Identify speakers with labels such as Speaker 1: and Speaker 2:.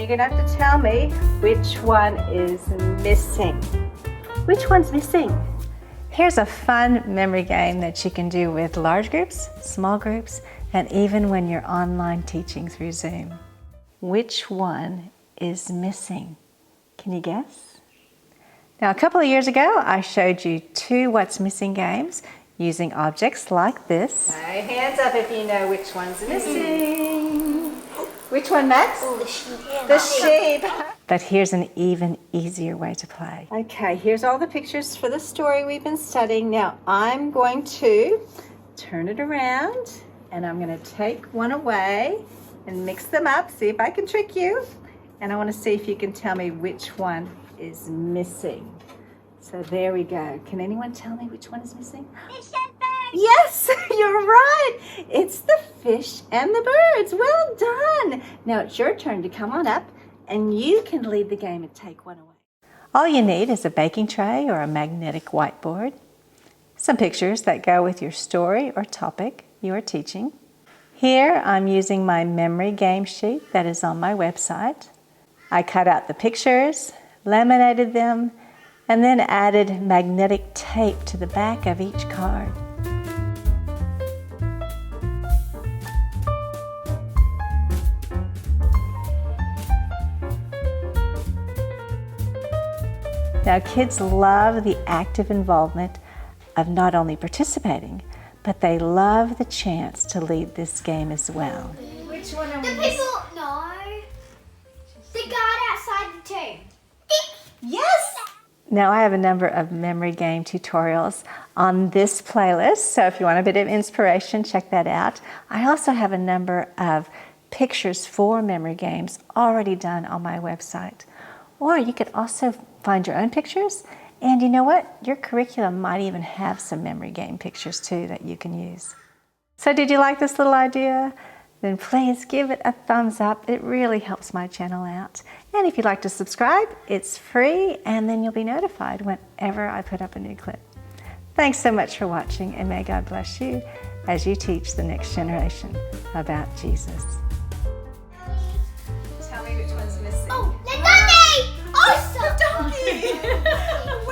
Speaker 1: going to have to tell me which one is missing. Which one's missing? Here's a fun memory game that you can do with large groups, small groups, and even when you're online teaching through Zoom. Which one is missing? Can you guess? Now, a couple of years ago, I showed you 2 What's Missing games using objects like this. Okay, hands up if you know which one's missing. Which one, Max?
Speaker 2: Oh, the sheep.
Speaker 1: The sheep.
Speaker 3: But here's an even easier way to play.
Speaker 1: Okay, here's all the pictures for the story we've been studying. Now, I'm going to turn it around and I'm going to take one away and mix them up, see if I can trick you. And I want to see if you can tell me which one is missing. So there we go. Can anyone tell me which one is missing?
Speaker 2: Fish and birds.
Speaker 1: Yes, you're right. It's the fish and the birds. Well done. Now it's your turn to come on up and you can lead the game and take one away.
Speaker 3: All you need is a baking tray or a magnetic whiteboard, some pictures that go with your story or topic you are teaching. Here I'm using my memory game sheet that is on my website. I cut out the pictures, laminated them, and then added magnetic tape to the back of each card. Now, kids love the active involvement of not only participating, but they love the chance to lead this game as well.
Speaker 1: Which one are
Speaker 2: The people, no. The guard outside the tomb.
Speaker 1: Yes!
Speaker 3: Now, I have a number of memory game tutorials on this playlist, so if you want a bit of inspiration, check that out. I also have a number of pictures for memory games already done on my website. Or you could also find your own pictures, and you know what? Your curriculum might even have some memory game pictures too that you can use. So did you like this little idea? Then please give it a thumbs up. It really helps my channel out. And if you'd like to subscribe, it's free, and then you'll be notified whenever I put up a new clip. Thanks so much for watching, and may God bless you as you teach the next generation about Jesus.
Speaker 1: Tell me which one's missing.
Speaker 2: Oh, the donkey! Oh, the donkey!